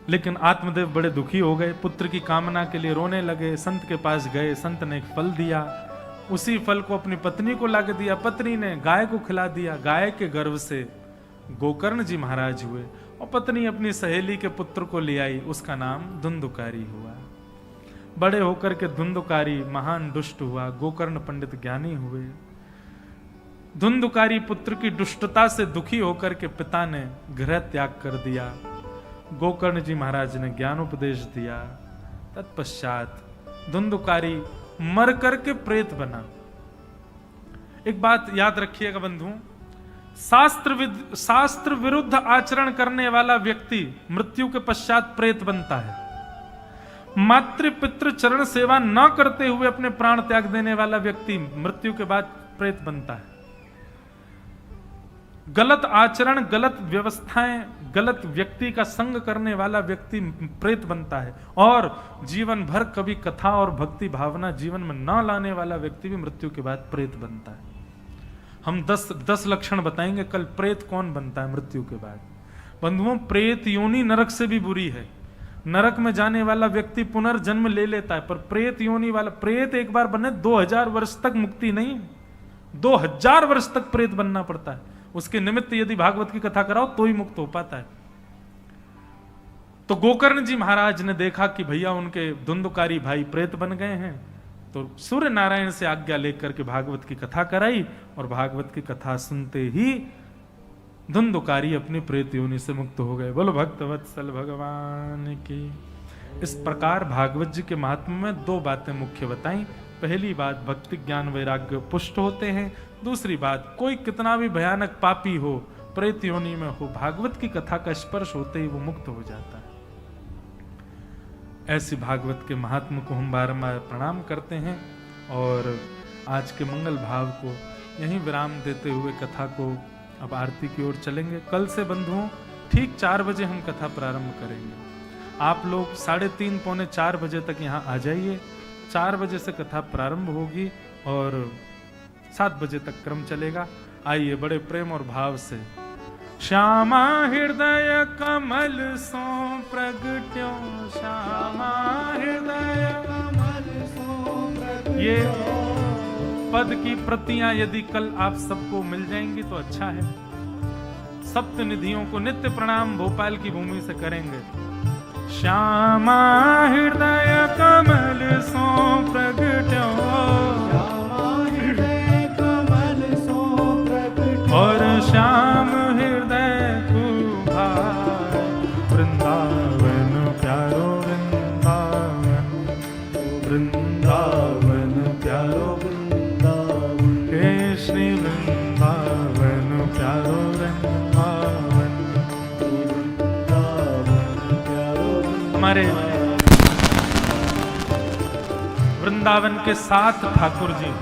लेकिन आत्मदेव बड़े दुखी हो गए, पुत्र की कामना के लिए रोने लगे। संत के पास गए, संत ने एक फल दिया, उसी फल को अपनी पत्नी को लाके दिया, पत्नी ने गाय को खिला दिया। गाय के गर्भ से गोकर्ण जी महाराज हुए और पत्नी अपनी सहेली के पुत्र को ले आई, उसका नाम धुंधुकारी हुआ। बड़े होकर के धुंधुकारी महान दुष्ट हुआ, गोकर्ण पंडित ज्ञानी हुए। धुंधुकारी पुत्र की दुष्टता से दुखी होकर के पिता ने गृह त्याग कर दिया। गोकर्ण जी महाराज ने ज्ञान उपदेश दिया। तत्पश्चात धुंधुकारी मर करके प्रेत बना। एक बात याद रखिएगा बंधु, शास्त्र विरुद्ध आचरण करने वाला व्यक्ति मृत्यु के पश्चात प्रेत बनता है। मातृ पितृ चरण सेवा न करते हुए अपने प्राण त्याग देने वाला व्यक्ति मृत्यु के बाद प्रेत बनता है। गलत आचरण, गलत व्यवस्थाएं, गलत व्यक्ति का संग करने वाला व्यक्ति प्रेत बनता है। और जीवन भर कभी कथा और भक्ति भावना जीवन में न लाने वाला व्यक्ति भी मृत्यु के बाद प्रेत बनता है। हम 10 लक्षण बताएंगे कल प्रेत कौन बनता है मृत्यु के बाद। बंधुओं, प्रेत योनि नरक से भी बुरी है। नरक में जाने वाला व्यक्ति पुनर्जन्म ले लेता है, पर प्रेत योनि वाला, प्रेत एक बार बने 2000 वर्ष तक मुक्ति नहीं, 2000 वर्ष तक प्रेत बनना पड़ता है। उसके निमित्त यदि भागवत की कथा कराओ तो ही मुक्त हो पाता है। तो गोकर्ण जी महाराज ने देखा कि भैया उनके धुंधुकारी भाई प्रेत बन गए हैं, तो सूर्य नारायण से आज्ञा लेकर के भागवत की कथा कराई, और भागवत की कथा सुनते ही धुंधुकारी अपनी प्रेत योनि से मुक्त हो गए। बोलो भक्त वत्सल भगवान की। इस प्रकार भागवत जी के महात्म्य में 2 बातें मुख्य बताई। पहली बात, भक्ति ज्ञान वैराग्य पुष्ट होते हैं। दूसरी बात, कोई कितना भी भयानक पापी हो, प्रेत योनि में हो, भागवत की कथा का स्पर्श होते ही वो मुक्त हो जाता है। ऐसी भागवत के महात्मा को हम बारंबार प्रणाम करते हैं और आज के मंगल भाव को यहीं विराम देते हुए कथा को अब आरती की ओर चलेंगे। कल से बंधुओं ठीक 4 बजे हम कथा प्रारंभ करेंगे। आप लोग 3:30 पौने 4 बजे तक यहाँ आ जाइए। 4 बजे से कथा प्रारंभ होगी और 7 बजे तक क्रम चलेगा। आइए बड़े प्रेम और भाव से। श्यामा हृदय कमल सो प्रगट्यो, श्यामा हृदय कमल सो प्रगट्यो। ये पद की प्रतियां यदि कल आप सबको मिल जाएंगी तो अच्छा है। सप्त निधियों को नित्य प्रणाम भोपाल की भूमि से करेंगे। श्यामा हृदय कमल सो प्रगट्यो, श्यामा हृदय कमल सो प्रगट्यो, और श्याम हृदय कुभार, वृंदावन प्यारो वृंदावन, वृंदावन प्यारो वृंदावन, हे श्री वृंदावन प्यारो वृंदावन, वृंदावन प्यारो। हमारे वृंदावन के 7 ठाकुर जी,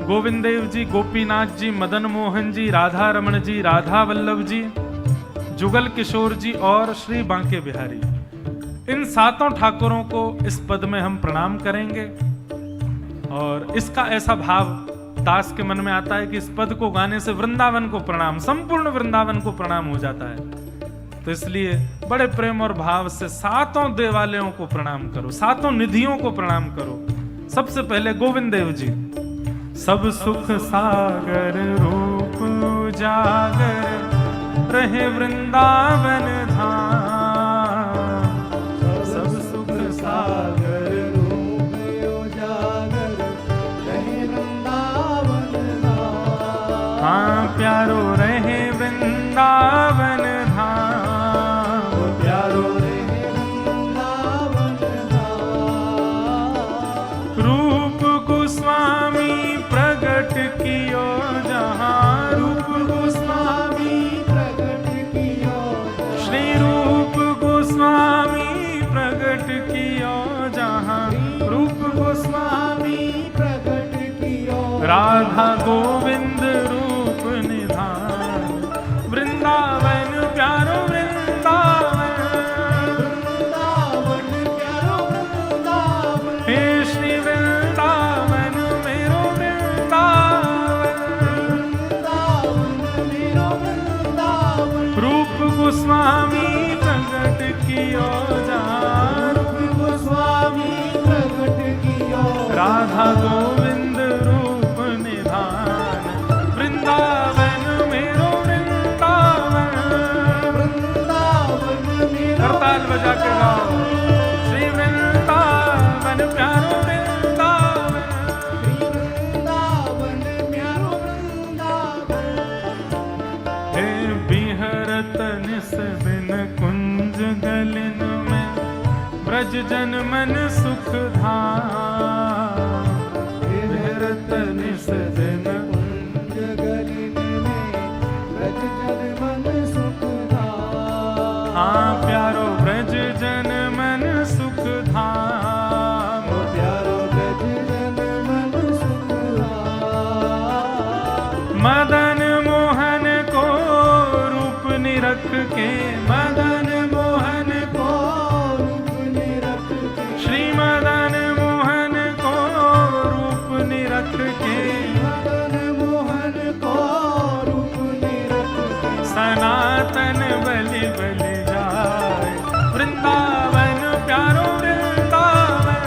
गोविंद देव जी, गोपीनाथ जी, मदन मोहन जी, राधा रमण जी, राधा वल्लभ जी, जुगल किशोर जी और श्री बांके बिहारी। इन 7 ठाकुरों को इस पद में हम प्रणाम करेंगे। और इसका ऐसा भाव दास के मन में आता है कि इस पद को गाने से वृंदावन को प्रणाम, संपूर्ण वृंदावन को प्रणाम हो जाता है। तो इसलिए बड़े प्रेम और भाव से 7 देवालयों को प्रणाम करो, 7 निधियों को प्रणाम करो। सबसे पहले गोविंद देव जी, सब सुख सागर रूप उजागर, रहे वृंदावन धाम। सब सुख सागर रूप उजागर, रहे वृंदावन धाम। हाँ प्यारो रहे वृंदावन धाम, प्यारो रहे वृंदावन धाम। रूप गोस्वामी प्रगट कियो जहाँ, रूप गोस्वामी गोस्वामी प्रकट कियो राधा गोविंद रूप निधान वृंदावन प्यारो वृंदावन वृंदावन प्यारो वृंदावन हे श्री वृंदावन मेरो वृंदावन वृंदावन मेरो वृंदावन रूप गोस्वामी प्रकट कियो जान गोस्वामी प्रकट कियो राधा गोविंद रूप निधान वृंदावन मेरो वृंदावन वृंदावन मेरो करताल बजा के गाओ श्री वृंदावन प्यारो वृंदावन वृंदावन प्यारो वृंदावन हे बिहरत निस बिन कुंज गलिन में ब्रज जन मन सुख धाम बिहरत निस दिन कुंज गलिन में ब्रज जन मन सुख धाम हाँ प्यारो ब्रज जन मन सुख धाम प्यारो ब्रज जन मन सुख धाम मदन मोहन को रूप निरख के मदन मोहन को रूप निरख के श्री मदन मोहन को रूप निरख के मदन मोहन को रूप निरख के सनातन बलि बलि जाए वृंदावन प्यारो वृंदावन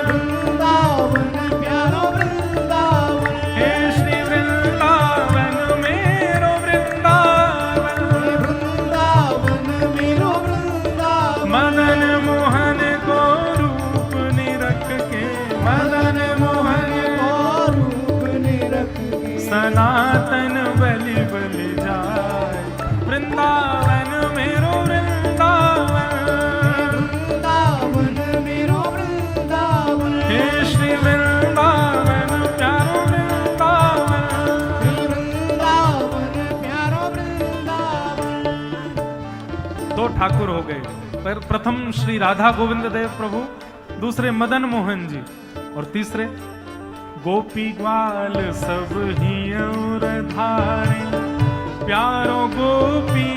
वृंदावन प्यारो वृंदावन हे श्री वृंदावन मेरो वृंदावन वृंदावन मेरो वृंदावन मदन मोहन को रूप निरख के मदन मोहन को रूप निरख के सनातन बलि बलि जाए वृंदावन मेरो वृंदावन वृंदावन मेरो वृंदावन हे श्री वृंदावन प्यारो वृंदावन वृंदावन प्यारो वृंदावन दो ठाकुर हो गए पर प्रथम श्री राधा गोविंद देव प्रभु दूसरे मदन मोहन जी और तीसरे गोपी ग्वाल सब ही और धारे प्यारो गोपी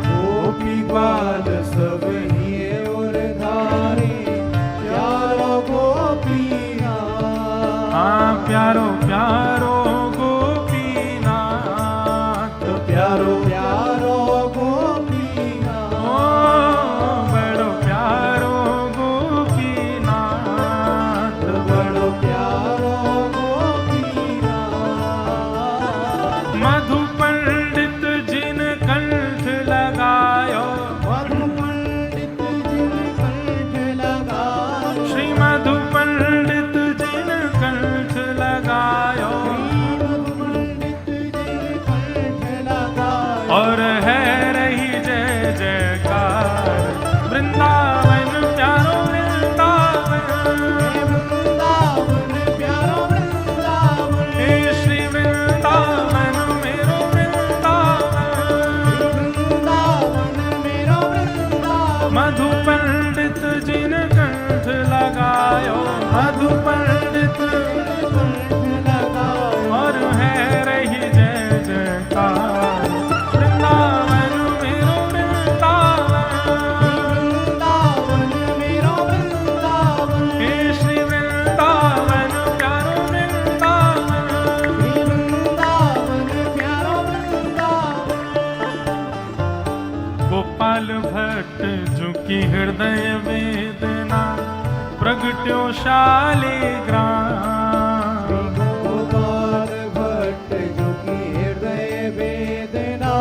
गोपी ग्वाल सब हिये और धारे प्यारो गोपी हाँ प्यारो प्यारो गोपीनाथ प्यारो प्यारो गोपी ओ बड़ो प्यारो गोपीनाथ बड़ो प्यारो गोपी मधु पंडित जिन कंठ लगायो मधु पंडित जिन कंठ लगायो श्री मधु पंडित जिन कंठ लगायो मधु पंडित जिन कंठ लगायो और है रही जय जयकार वृंदावन प्यारो वृंदावन वृंदावन प्यारो वृंदावन हे श्री वृंदावन मेरो वृंदावन वृंदावन मेरो वृंदावन मधु पंडित जिन कंठ लगायो मधु पंडित कंठ लगायो और है रही जय जयकार वृंदावन मेरो वृंदावन वृंदावन मेरो वृंदावन हे श्री वृंदावन प्यारो वृंदावन वृंदावन प्यारो वृंदावन गोपाल भट्ट झुकी हृदय वेदना प्रगट्यो शालिग्राम गोपाल भट्ट जो की हृदय वेदना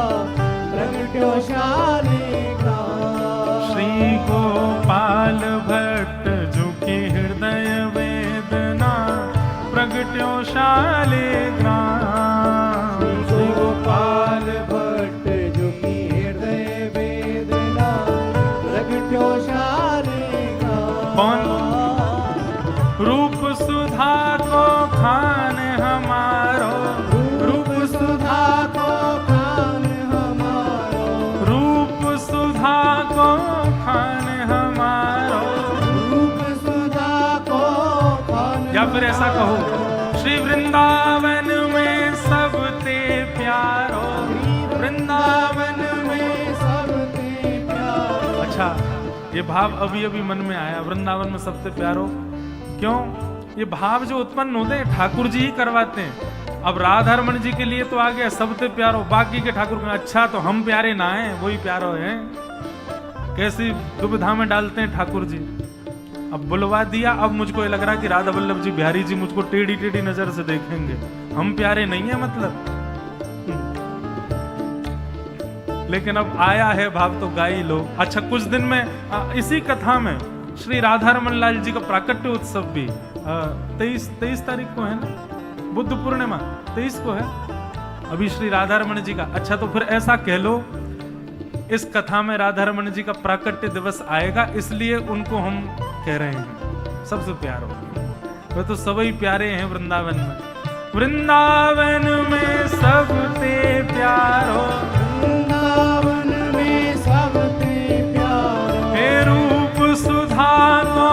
प्रगट्यो शालिग्राम श्री गोपाल भट्ट झुकी हृदय वेदना प्रगट्यो शालिग्राम श्री गोपाल भट्ट जो की हृदय वेदना प्रगट्यो शालिग्राम कौन? रूप सुधा को खान हमारो रूप सुधा को खान हमारो रूप सुधा को खान हमारो रूप या फिर ऐसा कहो, श्री वृंदावन में सबते प्यारो, वृंदावन में सबते प्यारो। अच्छा, ये भाव अभी अभी मन में आया, वृंदावन में सबसे प्यारो। क्यों? ये भाव जो उत्पन्न होते हैं ठाकुर जी ही करवाते हैं। अब राधा रमन जी के लिए तो आ गया सबसे प्यारो, बाकी के ठाकुर का अच्छा तो हम प्यारे ना हैं, वही प्यारो हैं। कैसी दुविधा में डालते हैं ठाकुर जी। अब बुलवा दिया, अब मुझको ये लग रहा है कि राधा वल्लभ जी बिहारी जी मुझको टेढ़ी टेढ़ी नजर से देखेंगे, हम प्यारे नहीं है मतलब। लेकिन अब आया है भाव तो गा ही लो। अच्छा, कुछ दिन में इसी कथा में श्री राधा रमन लाल जी का प्राकट्य उत्सव भी 23 तारीख को है ना, बुद्ध पूर्णिमा 23 को है अभी श्री राधा रमन जी का। अच्छा, तो फिर ऐसा कह लो, इस कथा में राधा रमन जी का प्राकट्य दिवस आएगा, इसलिए उनको हम कह रहे हैं सबसे प्यारो। वे तो सभी प्यारे हैं वृंदावन में। वृंदावन में सबसे प्यारो, वृंदावन में सबते प्यारो। हे रूप सुधा को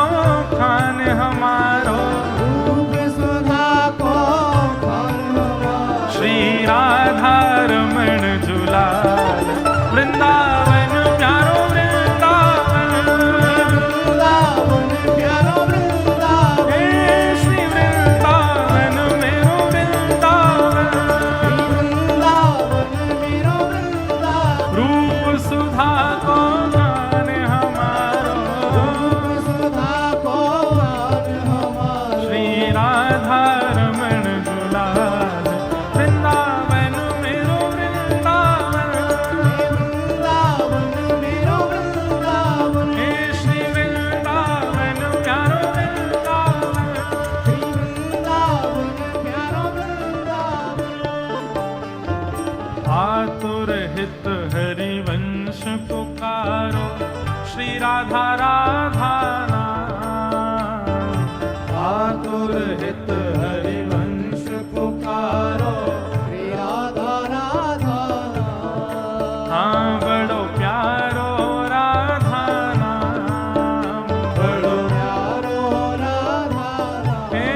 खान हमारो, रूप सुधा को खान हमारो। श्री राधा रमण जुलाल, वृंदावन प्यारो वृंदावन, वृंदावन प्यारो वृंदावन। हे श्री वृंदावन मेरो वृंदावन, वृंदावन मेरो वृंदावन। रूप सुधा को खान हमारो, रूप सुधा को खान हमारो। श्री राधा रमण जुलाल, वृंदावन मेरो वृंदावन, वृंदावन मेरो वृंदावन। हे श्री वृंदावन प्यारो वृंदावन। श्री वृंदावन प्यारो वृंदावन। आतुर हित हरिवंश पुकारो, श्री राधा राधा नाम। आतुर हित हरिवंश पुकारो, श्री राधा राधा नाम। हाँ बड़ो प्यारो राधा नाम, बड़ो प्यारो राधा नाम। हे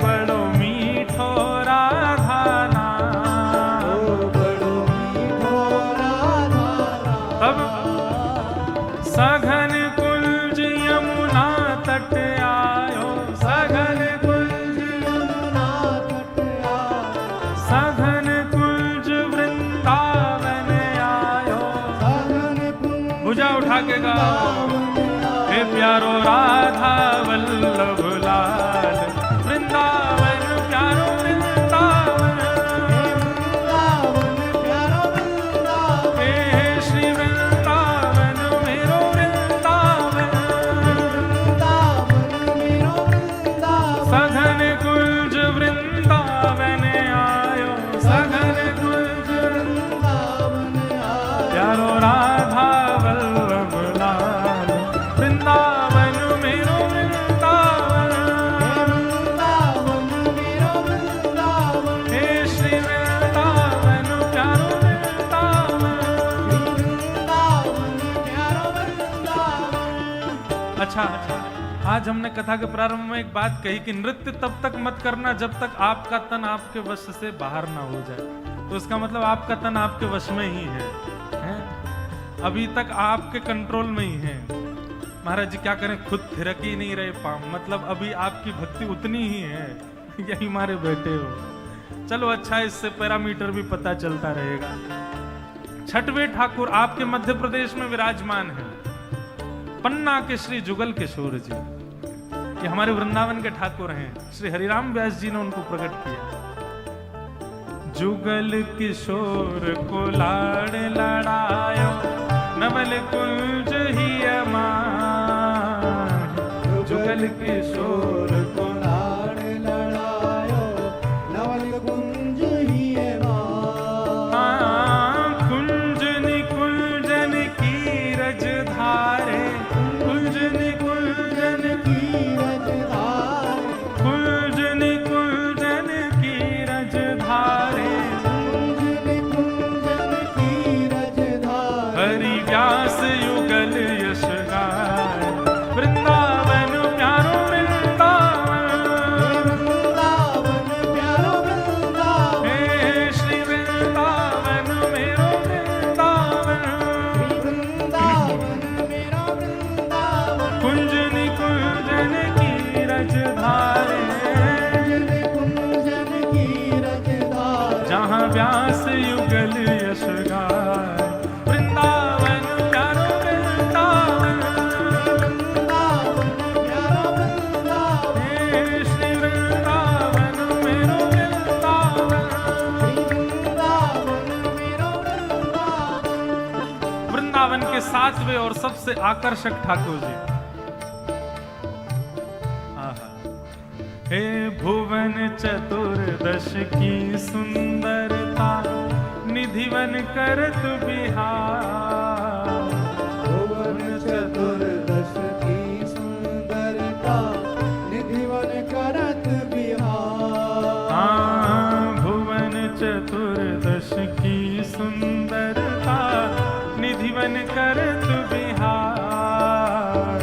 बड़ो मीठो राधा नाम। ओ बड़ो मीठो राधा नाम। तब सघन कुंज यमुना तट आयो, सघन कुंज यमुना तट आयो। सघन कुंज वृंदावन आयो। सघन कुंज भुजा उठा के गाओ, हे प्यारो राधा वल्लभ लाल, वृंदावन प्यारो वृंदावन। वृंदावन प्यारो वृंदावन। हे श्री वृंदावन मेरो वृंदावन, वृंदावन मेरो वृंदावन। सघन कुंज वृंदावन आयो, सघन कुंज वृंदावन आयो। प्यारो राधा वल्लभ लाल, वृंदावन मेरो वृंदावन। वृंदावन मेरो वृंदावन। हे श्री वृंदावन प्यारो वृंदावन। वृंदावन प्यारो वृंदावन। अच्छा, आज हमने कथा के प्रारंभ में एक बात कही कि नृत्य तब तक मत करना जब तक आपका तन आपके वश से बाहर ना हो जाए। तो इसका मतलब आपका तन आपके वश में ही है? अभी तक आपके कंट्रोल में ही है। महाराज जी क्या करें, खुद थिरक ही नहीं रहे पाँव, मतलब अभी आपकी भक्ति उतनी ही है, यही मारे बैठे हो। चलो अच्छा, इससे पैरामीटर भी पता चलता रहेगा। छठवें ठाकुर आपके मध्य प्रदेश में विराजमान है, पन्ना के श्री जुगल किशोर जी। ये हमारे वृंदावन के ठाकुर हैं, श्री हरिराम व्यास जी ने उनको प्रकट किया। जुगल किशोर को लाड़ लड़ायो, नवल कुंज ही अमान। जुगल किशोर को लाड़ लड़ायो, नवल कुंज ही हाँ, कुंज निकुंजन की रज धारे, कुंज निकुंजन की रजधारे। कुंज निकुंजन की रज धारे, कुंजन की रजधारे। हरि व्यास युगल यश गाय, वृंदावन प्यारो वृंदावन। सातवें और सबसे आकर्षक ठाकुर जी। आहा। हे भुवन चतुर्दश की सुंदरता, निधिवन करत बिहार। भुवन चतुर्दश की सुंदरता, निधिवन करत बिहार। हाँ, भुवन चतुर्दश की सुंदरता, निधिवन करत बिहार।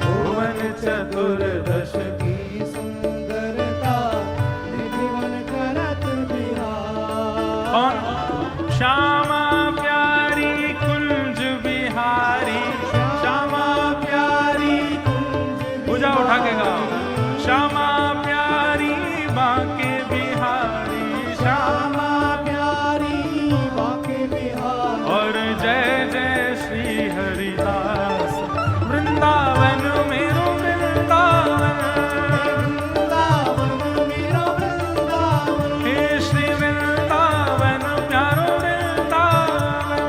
भुवन चतुर्दश की सुंदरता, निधिवन करत बिहार। कौन? श्यामा प्यारी कुंज बिहारी, श्यामा प्यारी पूजा उठा के गाओ। श्यामा प्यारी बांके बिहारी, श्यामा प्यारी बांके बिहारी। और जय जय श्री हरिदास, वृंदावन मेरो वृंदावन, वृंदावन मेरा वृंदावन। हे श्री वृंदावन प्यारो वृंदावन।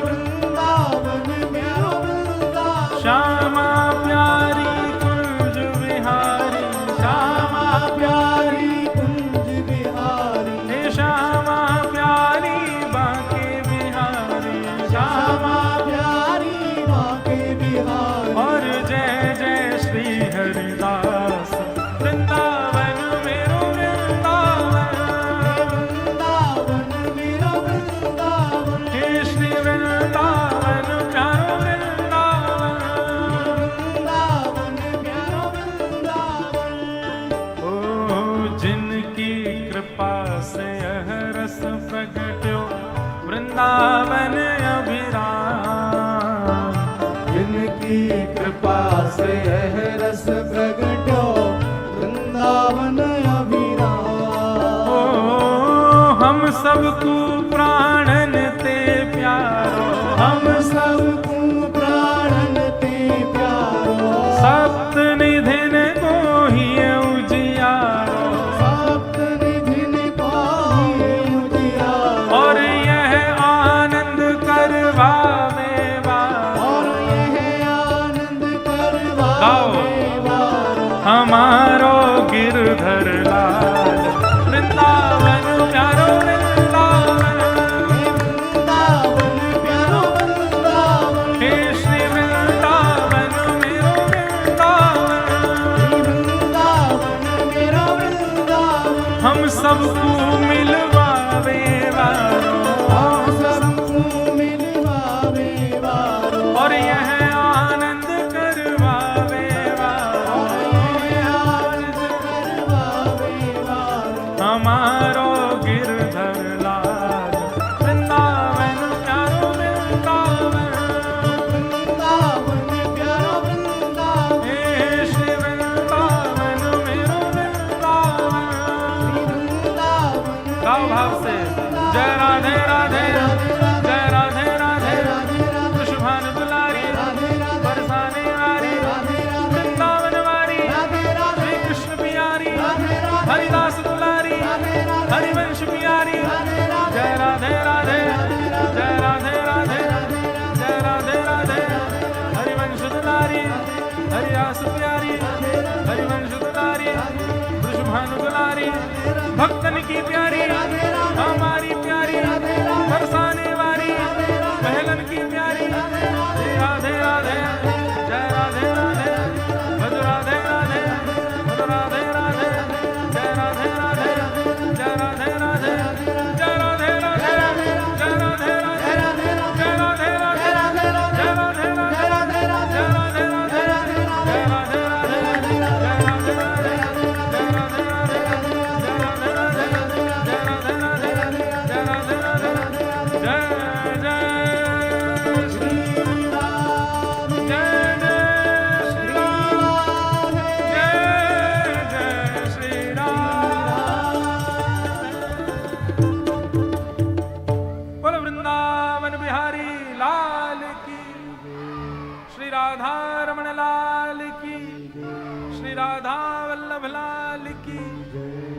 वृंदावन मेरा वृंदावन। श्यामा प्यारी कुंज बिहारी, श्यामा प्यारी कुंज बिहारी। हे श्यामा प्यारी बांके बिहारी, श्यामा प्यारी बांके बिहारी। और जय जय श्री हरिदास, वृंदावन मेरो वृंदावन। वृंदावन मेरा वृंदावन। हे श्री वृंदावन प्यारो वृंदावन। वृंदावन प्यारा वृंदावन। ओ जिनकी कृपा से यह रस प्रगट्यो, वृंदावन अभिराम। जिनकी कृपा से यह रस प्रगट्यो, वृंदावन अभिराम। ओ हम सबको प्राणन ते प्यारो, हम सबको प्राणन ते प्यारो। सप्त निधिन को ही उजियारो। सप्त निधिन को ही उजियारो। और यह आनंद करवावे वारो। और यह आनंद करवावे गाओ। वारो। हमारो गिरधर लाल, वृंदावन प्यारो वृंदावन। वृंदावन प्यारो वृंदावन। हे श्री वृंदावन मेरो वृंदावन। वृंदावन मेरा वृंदावन। हम सबको मिलवावे वारो। हम सबको मिलवावे वारो। और यह आनंद करवावे वारो। और यह आनंद करवावे वारो। हमारो गिरधर लाल, वृंदावन प्यारो वृंदावन। वृंदावन प्यारा वृंदावन। हे श्री वृंदावन मेरो वृंदावन। वृंदावन गाओ भाव से, जय राधे राधे, जय राधे राधे। कृष्ण दुलारी, बरसाने वारी, वृंदावन वारी, श्री कृष्ण प्यारी, हरिदास दुलारी, हरिवंश प्यारी। जय राधे राधे, जय राधे राधे, जय राधे राधे। हरिवंश दुलारी, हरिदास प्यारी, हरिवंश दुलारी, वृषभानु दुलारी, भक्तन की प्यारी, हमारी प्यारी, बरसाने वाली, महलन की प्यारी। राधे राधे, जय राधे राधे, भज राधे राधे, भज राधे राधे, जय राधे राधे, जय राधे राधे, जय राधे राधे, जय राधे राधे, जय राधे राधे, जय राधे राधे, जय राधे राधे, जय राधे राधे, जय राधे राधे, जय राधे राधे, जय राधे राधे, जय राधे राधे, जय राधे राधे, जय राधे राधे, जय जय श्री राम, जय जय श्री राम, जय जय श्री राम। बोलो वृंदावन बिहारी लाल की, श्री राधा रमण लाल की, श्री राधा वल्लभ लाल की,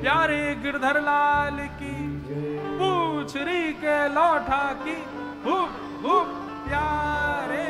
प्यारे गिरधर लाल की, पूछरी के लौठा की, हुप हुप प्यारे